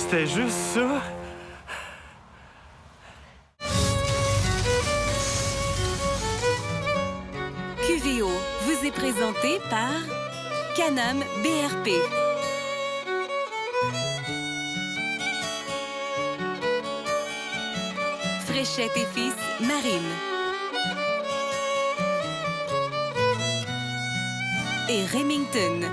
C'était juste ça. QVO vous est présenté par Can-Am BRP. Fréchette et Fils Marine. Et Remington.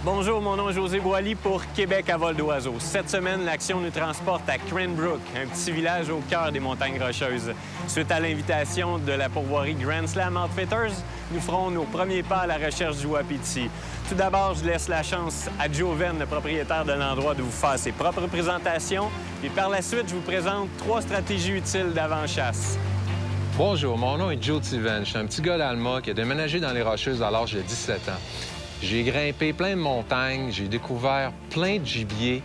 Bonjour, mon nom est José Boily pour Québec à vol d'oiseau. Cette semaine, l'action nous transporte à Cranbrook, un petit village au cœur des montagnes Rocheuses. Suite à l'invitation de la pourvoirie Grand Slam Outfitters, nous ferons nos premiers pas à la recherche du wapiti. Tout d'abord, je laisse la chance à Joe Venn, le propriétaire de l'endroit, de vous faire ses propres présentations. Puis par la suite, je vous présente 3 stratégies utiles d'avant-chasse. Bonjour, mon nom est Joe Tiven. Je suis un petit gars d'Alma qui a déménagé dans les Rocheuses à l'âge de 17 ans. J'ai grimpé plein de montagnes, j'ai découvert plein de gibier,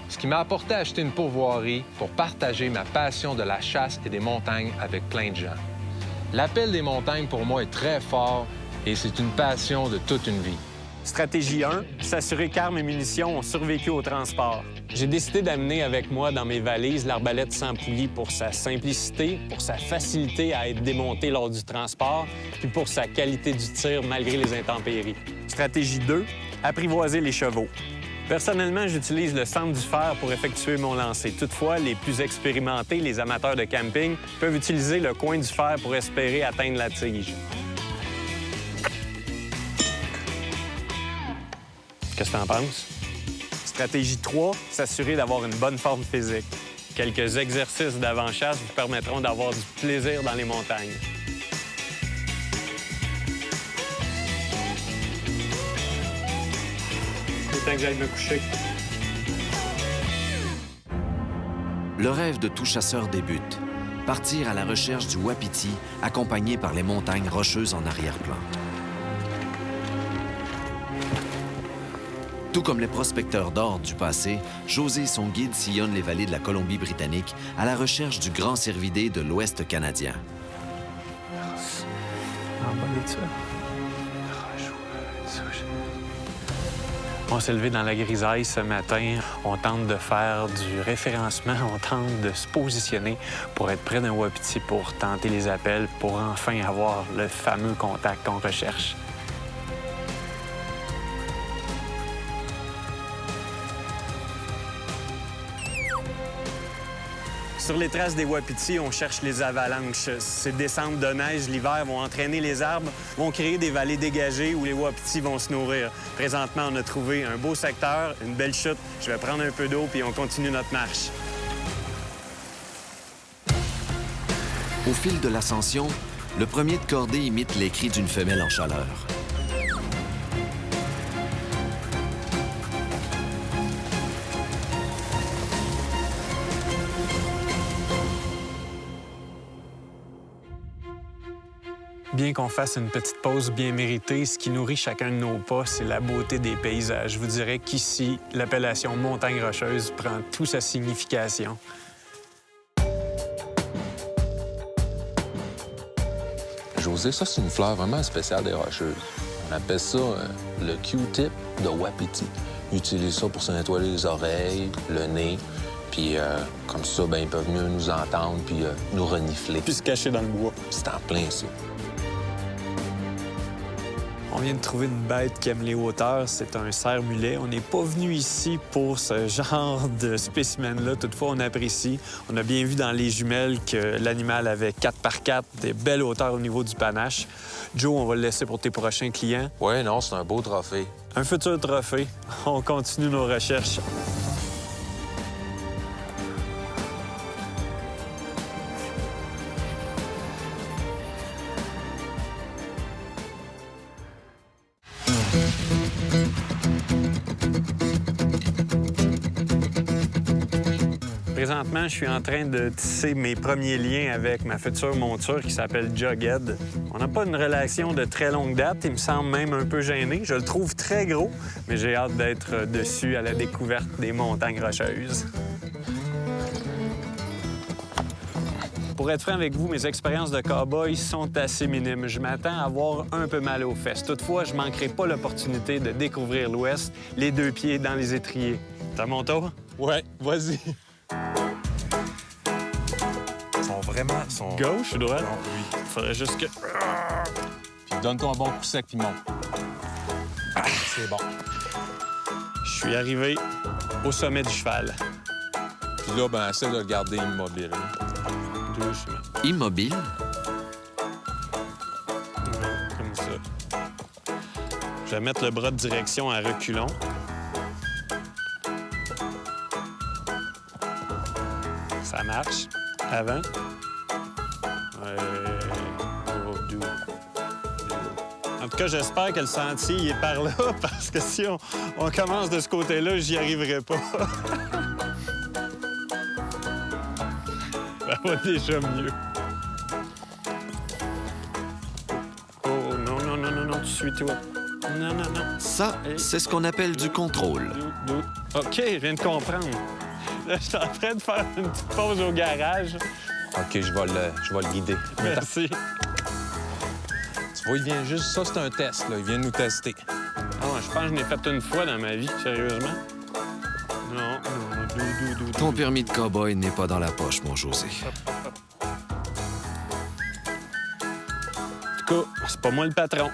ce qui m'a apporté à acheter une pourvoirie pour partager ma passion de la chasse et des montagnes avec plein de gens. L'appel des montagnes, pour moi, est très fort et c'est une passion de toute une vie. Stratégie 1, s'assurer qu'armes et munitions ont survécu au transport. J'ai décidé d'amener avec moi dans mes valises l'arbalète sans poulie pour sa simplicité, pour sa facilité à être démontée lors du transport, puis pour sa qualité du tir malgré les intempéries. Stratégie 2, apprivoiser les chevaux. Personnellement, j'utilise le centre du fer pour effectuer mon lancer. Toutefois, les plus expérimentés, les amateurs de camping, peuvent utiliser le coin du fer pour espérer atteindre la tige. Qu'est-ce que t'en penses? Stratégie 3, s'assurer d'avoir une bonne forme physique. Quelques exercices d'avant-chasse vous permettront d'avoir du plaisir dans les montagnes. Il est temps que j'aille me coucher. Le rêve de tout chasseur débute. Partir à la recherche du wapiti, accompagné par les montagnes rocheuses en arrière-plan. Tout comme les prospecteurs d'or du passé, José et son guide sillonnent les vallées de la Colombie-Britannique à la recherche du grand cervidé de l'Ouest canadien. On s'est levé dans la grisaille ce matin. On tente de faire du référencement, on tente de se positionner pour être près d'un wapiti, pour tenter les appels, pour enfin avoir le fameux contact qu'on recherche. Sur les traces des wapitis, on cherche les avalanches. Ces descentes de neige l'hiver vont entraîner les arbres, vont créer des vallées dégagées où les wapitis vont se nourrir. Présentement, on a trouvé un beau secteur, une belle chute. Je vais prendre un peu d'eau puis on continue notre marche. Au fil de l'ascension, le premier de cordée imite les cris d'une femelle en chaleur. Bien qu'on fasse une petite pause bien méritée, ce qui nourrit chacun de nos pas, c'est la beauté des paysages. Je vous dirais qu'ici, l'appellation montagne rocheuse prend toute sa signification. José, ça, c'est une fleur vraiment spéciale des Rocheuses. On appelle ça le Q-tip de wapiti. Ils utilisent ça pour se nettoyer les oreilles, le nez, puis comme ça, ben, ils peuvent mieux nous entendre puis nous renifler. Puis se cacher dans le bois. C'est en plein ça. On vient de trouver une bête qui aime les hauteurs, c'est un cerf-mulet. On n'est pas venu ici pour ce genre de spécimen-là. Toutefois, on apprécie. On a bien vu dans les jumelles que l'animal avait 4x4, des belles hauteurs au niveau du panache. Joe, on va le laisser pour tes prochains clients. Ouais, non, c'est un beau trophée. Un futur trophée. On continue nos recherches. Présentement, je suis en train de tisser mes premiers liens avec ma future monture qui s'appelle Jughead. On n'a pas une relation de très longue date. Il me semble même un peu gêné. Je le trouve très gros, mais j'ai hâte d'être dessus à la découverte des montagnes rocheuses. Pour être franc avec vous, mes expériences de cow-boy sont assez minimes. Je m'attends à avoir un peu mal aux fesses. Toutefois, je ne manquerai pas l'opportunité de découvrir l'Ouest, les deux pieds dans les étriers. C'est à mon tour? Ouais, vas-y. Sont Gauche ou droite? Non, oui. Faudrait juste que... Puis donne-toi un bon coup sec, puis monte. C'est bon. Je suis arrivé au sommet du cheval. Puis là, ben, essaie de le garder immobile. Doucement. Immobile? Comme ça. Je vais mettre le bras de direction à reculons. Ça marche. Avant. En tout cas, j'espère que le sentier il est par là, parce que si on commence de ce côté-là, j'y arriverai pas. Ça va déjà mieux. Oh, non, non, non, non, non, tu suis toi. Non, non, non. Ça, c'est ce qu'on appelle du contrôle. OK, je viens de comprendre. Là, je suis en train de faire une petite pause au garage. OK, je vais le guider. Merci. Tu vois, il vient juste... Ça, c'est un test, là. Il vient nous tester. Ah ouais, je pense que je l'ai fait une fois dans ma vie, sérieusement. Non, non, Ton permis de cow-boy n'est pas dans la poche, mon José. En tout cas, c'est pas moi le patron.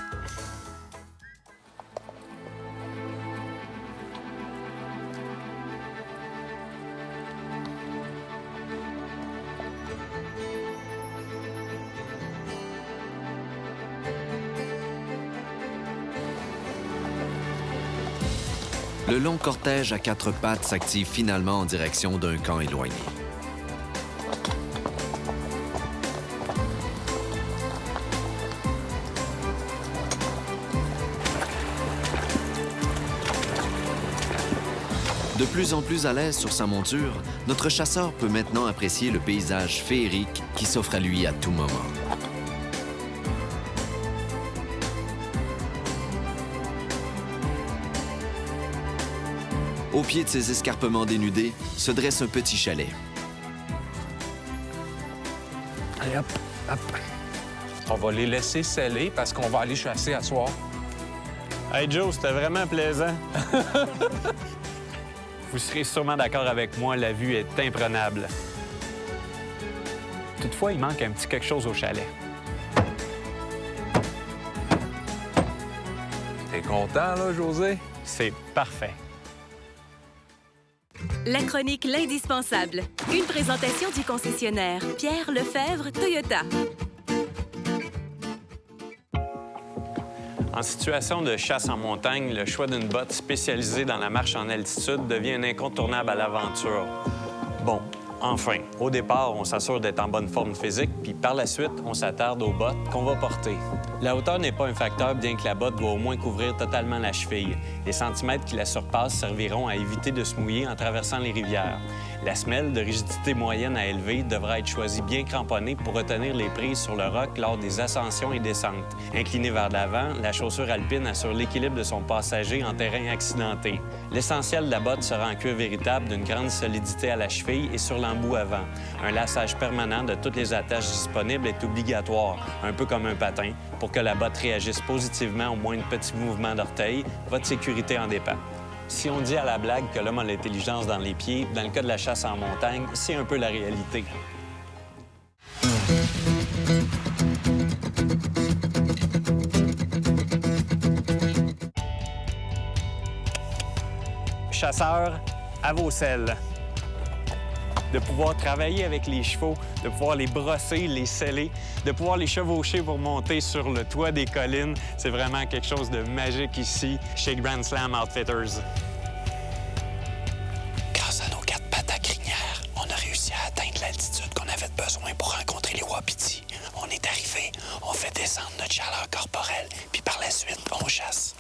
Le long cortège à quatre pattes s'active finalement en direction d'un camp éloigné. De plus en plus à l'aise sur sa monture, notre chasseur peut maintenant apprécier le paysage féerique qui s'offre à lui à tout moment. Au pied de ces escarpements dénudés se dresse un petit chalet. Allez, hop, hop. On va les laisser sceller parce qu'on va aller chasser à soir. Hey Joe, c'était vraiment plaisant. Vous serez sûrement d'accord avec moi, la vue est imprenable. Toutefois, il manque un petit quelque chose au chalet. T'es content, là, José? C'est parfait. La chronique L'Indispensable. Une présentation du concessionnaire Pierre Lefebvre Toyota. En situation de chasse en montagne, le choix d'une botte spécialisée dans la marche en altitude devient un incontournable à l'aventure. Bon, enfin, au départ, on s'assure d'être en bonne forme physique, puis par la suite, on s'attarde aux bottes qu'on va porter. La hauteur n'est pas un facteur, bien que la botte doit au moins couvrir totalement la cheville. Les centimètres qui la surpassent serviront à éviter de se mouiller en traversant les rivières. La semelle, de rigidité moyenne à élevée, devra être choisie bien cramponnée pour retenir les prises sur le roc lors des ascensions et descentes. Inclinée vers l'avant, la chaussure alpine assure l'équilibre de son passager en terrain accidenté. L'essentiel de la botte sera en cuir véritable d'une grande solidité à la cheville et sur l'embout avant. Un laçage permanent de toutes les attaches disponibles est obligatoire, un peu comme un patin, pour que la botte réagisse positivement au moindre petit mouvement d'orteil. Votre sécurité en dépend. Si on dit à la blague que l'homme a l'intelligence dans les pieds, dans le cas de la chasse en montagne, c'est un peu la réalité. Chasseurs, à vos selles. de pouvoir travailler avec les chevaux, de pouvoir les brosser, les seller, de pouvoir les chevaucher pour monter sur le toit des collines. C'est vraiment quelque chose de magique ici chez Grand Slam Outfitters. Grâce à nos 4 pattes à crinière, on a réussi à atteindre l'altitude qu'on avait besoin pour rencontrer les wapitis. On est arrivé, on fait descendre notre chaleur corporelle, puis par la suite, on chasse.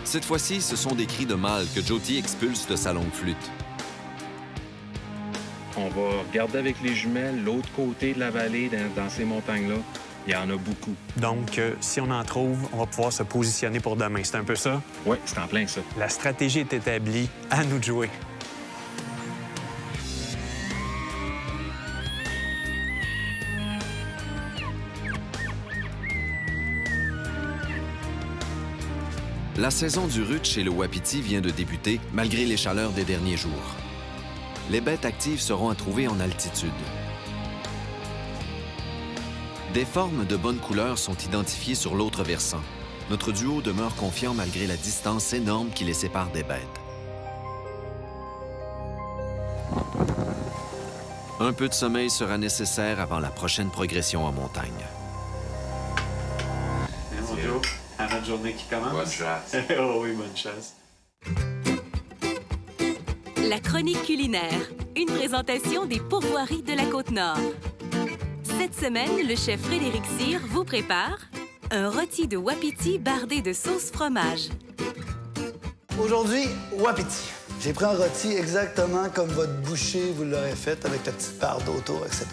Cette fois-ci, ce sont des cris de mâle que Jyoti expulse de sa longue flûte. On va regarder avec les jumelles l'autre côté de la vallée, dans ces montagnes-là. Il y en a beaucoup. Donc, si on en trouve, on va pouvoir se positionner pour demain. C'est un peu ça? Oui, c'est en plein ça. La stratégie est établie. À nous de jouer. La saison du rut chez le wapiti vient de débuter, malgré les chaleurs des derniers jours. Les bêtes actives seront à trouver en altitude. Des formes de bonne couleur sont identifiées sur l'autre versant. Notre duo demeure confiant malgré la distance énorme qui les sépare des bêtes. Un peu de sommeil sera nécessaire avant la prochaine progression en montagne. Bonjour. À notre journée qui commence. Bonne chasse. Oh oui, bonne chasse. La chronique culinaire, une présentation des pourvoiries de la Côte-Nord. Cette semaine, le chef Frédéric Cyr vous prépare un rôti de wapiti bardé de sauce fromage. Aujourd'hui, wapiti. J'ai pris un rôti exactement comme votre boucher vous l'aurait fait, avec la petite barre autour, etc.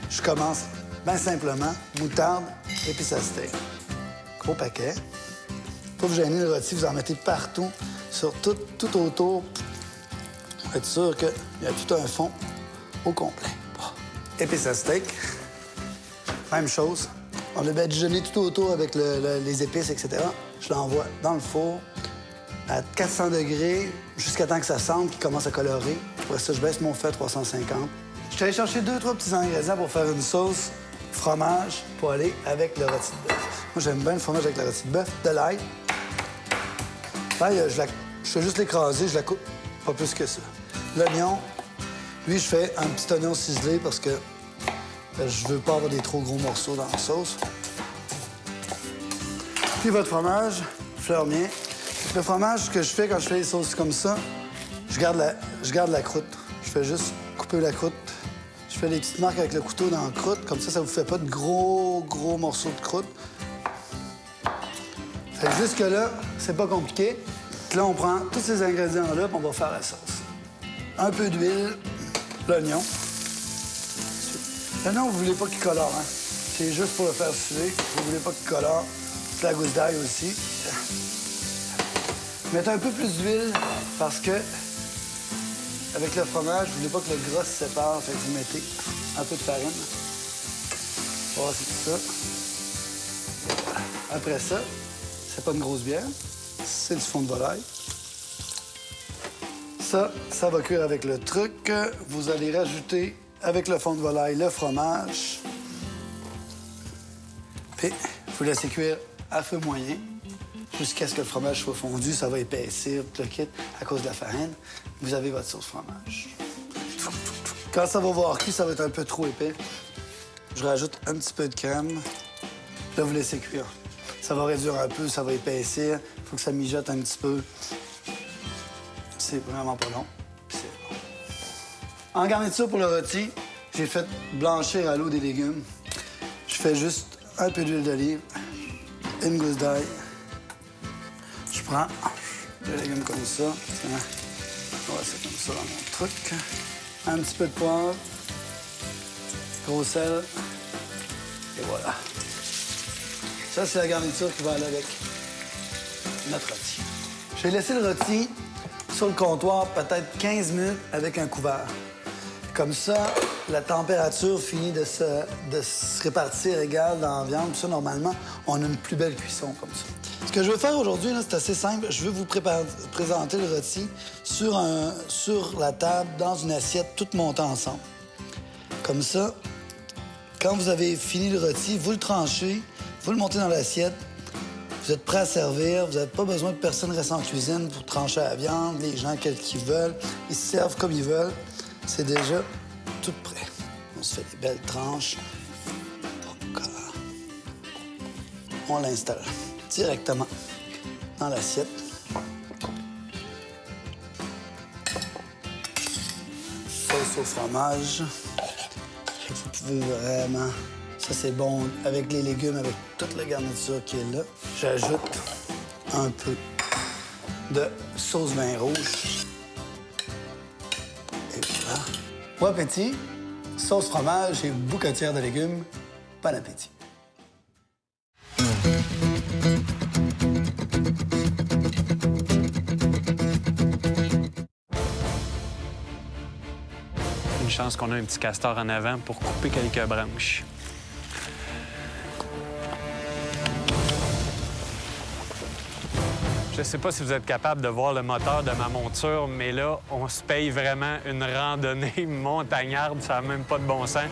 Je commence bien simplement, moutarde, épices à steak. Gros paquet. Pas vous gêner, le rôti, vous en mettez partout, sur tout autour, pour être sûr qu'il y a tout un fond au complet. Épices à steak, même chose. On le badigeonné tout autour avec les épices, etc. Je l'envoie dans le four à 400 degrés jusqu'à temps que ça sente, qu'il commence à colorer. Après ça, je baisse mon feu à 350. Je suis allé chercher 2-3 petits ingrédients pour faire une sauce fromage pour aller avec le rôti de bœuf. Moi, j'aime bien le fromage avec le rôti de bœuf, de l'ail. L'ail, je fais juste l'écraser, je la coupe, pas plus que ça. L'oignon, lui, je fais un petit oignon ciselé parce que je veux pas avoir des trop gros morceaux dans la sauce. Puis votre fromage, fleur mien. Le fromage, ce que je fais quand je fais les sauces comme ça, je garde la croûte. Je fais juste couper la croûte. Je fais des petites marques avec le couteau dans la croûte. Comme ça vous fait pas de gros morceaux de croûte. Fait que jusque-là, c'est pas compliqué. Puis là, on prend tous ces ingrédients-là et on va faire la sauce. Un peu d'huile, l'oignon. L'oignon, vous voulez pas qu'il colore, hein? C'est juste pour le faire suer. Vous voulez pas qu'il colore. C'est la gousse d'ail aussi. Mettez un peu plus d'huile parce que, avec le fromage, vous voulez pas que le gras se sépare. Fait que vous mettez un peu de farine. Voilà, c'est tout ça. Après ça, c'est pas une grosse bière. C'est du fond de volaille. Ça va cuire avec le truc. Vous allez rajouter, avec le fond de volaille, le fromage. Puis, vous laissez cuire à feu moyen jusqu'à ce que le fromage soit fondu. Ça va épaissir tout le kit à cause de la farine. Vous avez votre sauce fromage. Quand ça va avoir cuit, ça va être un peu trop épais. Je rajoute un petit peu de crème. Là, vous laissez cuire. Ça va réduire un peu, ça va épaissir. Il faut que ça mijote un petit peu. C'est vraiment pas long. Puis c'est bon. En garniture pour le rôti, j'ai fait blanchir à l'eau des légumes. Je fais juste un peu d'huile d'olive, une gousse d'ail. Je prends les légumes comme ça. On va c'est comme ça dans mon truc. Un petit peu de poivre, gros sel, et voilà. Ça, c'est la garniture qui va aller avec notre rôti. Je vais laisser le rôti sur le comptoir peut-être 15 minutes avec un couvert. Comme ça, la température finit de se répartir égale dans la viande. Puis ça, normalement, on a une plus belle cuisson comme ça. Ce que je veux faire aujourd'hui, c'est assez simple. Je veux vous présenter le rôti sur la table, dans une assiette, toute montée ensemble. Comme ça, quand vous avez fini le rôti, vous le tranchez, vous le montez dans l'assiette. Vous êtes prêt à servir, vous n'avez pas besoin de personne reste en cuisine pour trancher la viande. Les gens, quels qu'ils veulent, ils se servent comme ils veulent. C'est déjà tout prêt. On se fait des belles tranches. On l'installe directement dans l'assiette. Sauce au fromage. Vous pouvez vraiment... Ça, c'est bon avec les légumes, avec toute la garniture qui est là. J'ajoute un peu de sauce vin rouge. Et voilà. Bon appétit, sauce fromage et bouquetière de légumes. Bon appétit. Une chance qu'on a un petit castor en avant pour couper quelques branches. Je ne sais pas si vous êtes capable de voir le moteur de ma monture, mais là, on se paye vraiment une randonnée montagnarde. Ça n'a même pas de bon sens.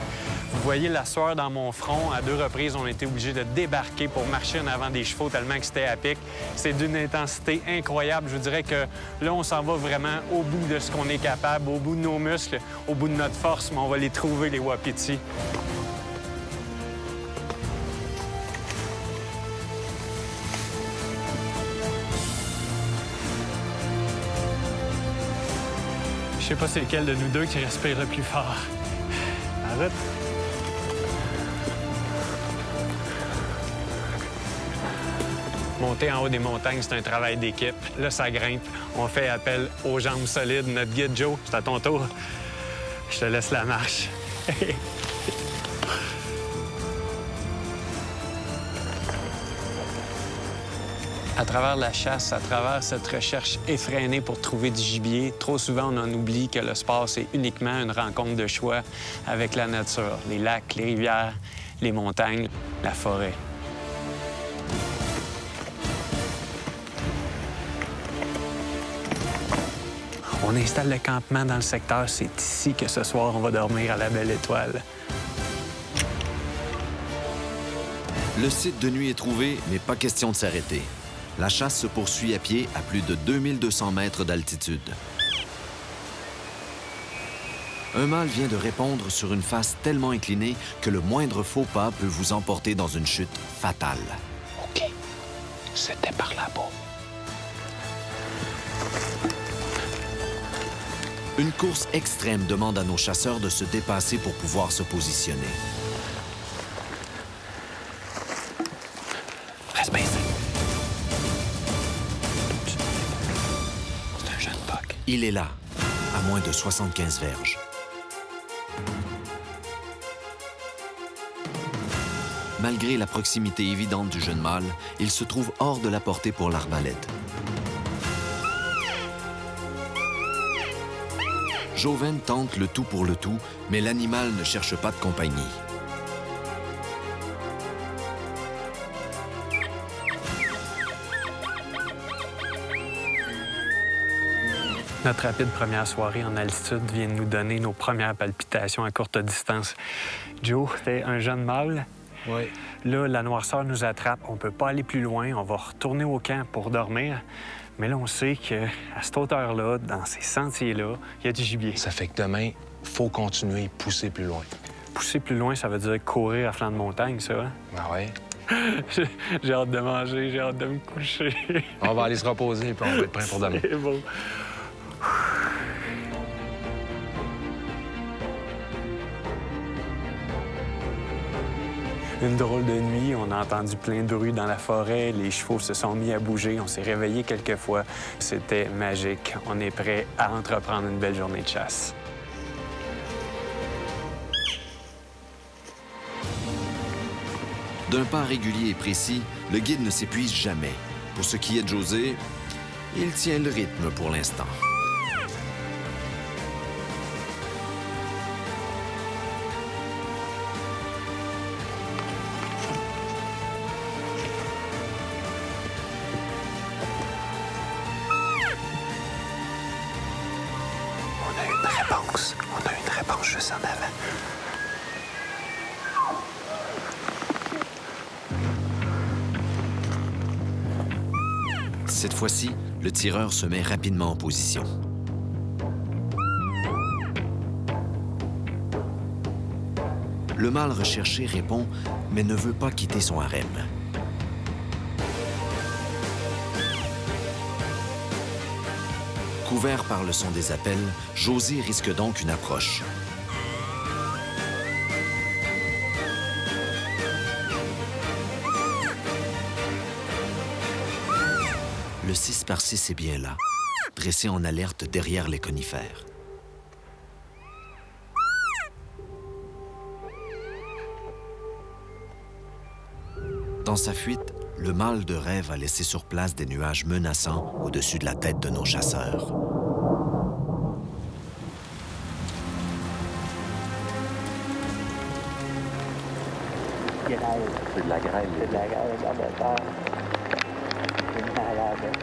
Vous voyez la sueur dans mon front. À 2 reprises, on a été obligés de débarquer pour marcher en avant des chevaux tellement que c'était à pic. C'est d'une intensité incroyable. Je vous dirais que là, on s'en va vraiment au bout de ce qu'on est capable, au bout de nos muscles, au bout de notre force, mais on va les trouver, les wapitis. Je sais pas c'est lequel de nous deux qui respire le plus fort. Arrête. Monter en haut des montagnes, c'est un travail d'équipe. Là, ça grimpe. On fait appel aux jambes solides. Notre guide, Joe, c'est à ton tour. Je te laisse la marche. À travers la chasse, à travers cette recherche effrénée pour trouver du gibier, trop souvent, on en oublie que le sport, c'est uniquement une rencontre de choix avec la nature. Les lacs, les rivières, les montagnes, la forêt. On installe le campement dans le secteur. C'est ici que ce soir, on va dormir à la Belle Étoile. Le site de nuit est trouvé, mais pas question de s'arrêter. La chasse se poursuit à pied à plus de 2200 mètres d'altitude. Un mâle vient de répondre sur une face tellement inclinée que le moindre faux pas peut vous emporter dans une chute fatale. OK. C'était par là-bas. Une course extrême demande à nos chasseurs de se dépasser pour pouvoir se positionner. Reste baissé. C'est un jeune buck. Il est là, à moins de 75 verges. Malgré la proximité évidente du jeune mâle, il se trouve hors de la portée pour l'arbalète. Joven tente le tout pour le tout, mais l'animal ne cherche pas de compagnie. Notre rapide première soirée en altitude vient de nous donner nos premières palpitations à courte distance. Joe, t'es un jeune mâle. Oui. Là, la noirceur nous attrape. On peut pas aller plus loin. On va retourner au camp pour dormir. Mais là, on sait qu'à cette hauteur-là, dans ces sentiers-là, il y a du gibier. Ça fait que demain, faut continuer et pousser plus loin. Pousser plus loin, ça veut dire courir à flanc de montagne, ça. Hein? Ah ouais? J'ai hâte de manger, j'ai hâte de me coucher. On va aller se reposer puis on va être prêt pour demain. C'est beau. Une drôle de nuit, on a entendu plein de bruit dans la forêt, les chevaux se sont mis à bouger, on s'est réveillé quelques fois. C'était magique. On est prêt à entreprendre une belle journée de chasse. D'un pas régulier et précis, le guide ne s'épuise jamais. Pour ce qui est de José, il tient le rythme pour l'instant. réponse. On a une réponse juste en avant. Cette fois-ci, le tireur se met rapidement en position. Le mâle recherché répond, mais ne veut pas quitter son harem. Couvert par le son des appels, José risque donc une approche. Le 6x6 est bien là, dressé en alerte derrière les conifères. Dans sa fuite, le mâle de rêve a laissé sur place des nuages menaçants au-dessus de la tête de nos chasseurs. C'est de la grêle. C'est de la grêle, c'est malade.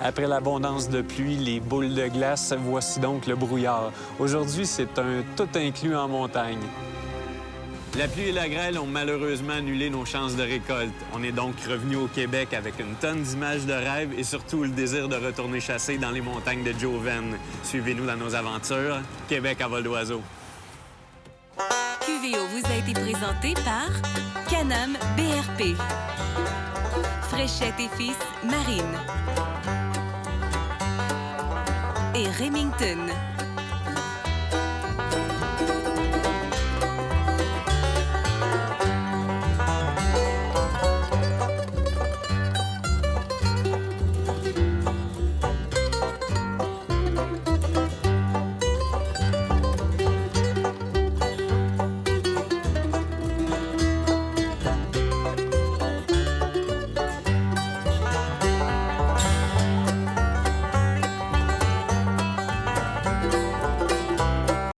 Après l'abondance de pluie, les boules de glace, voici donc le brouillard. Aujourd'hui, c'est un tout inclus en montagne. La pluie et la grêle ont malheureusement annulé nos chances de récolte. On est donc revenu au Québec avec une tonne d'images de rêve et surtout le désir de retourner chasser dans les montagnes de Joven. Suivez-nous dans nos aventures. Québec à vol d'oiseau. QVO vous a été présenté par Can-Am BRP, Fréchette et Fils Marine et Remington.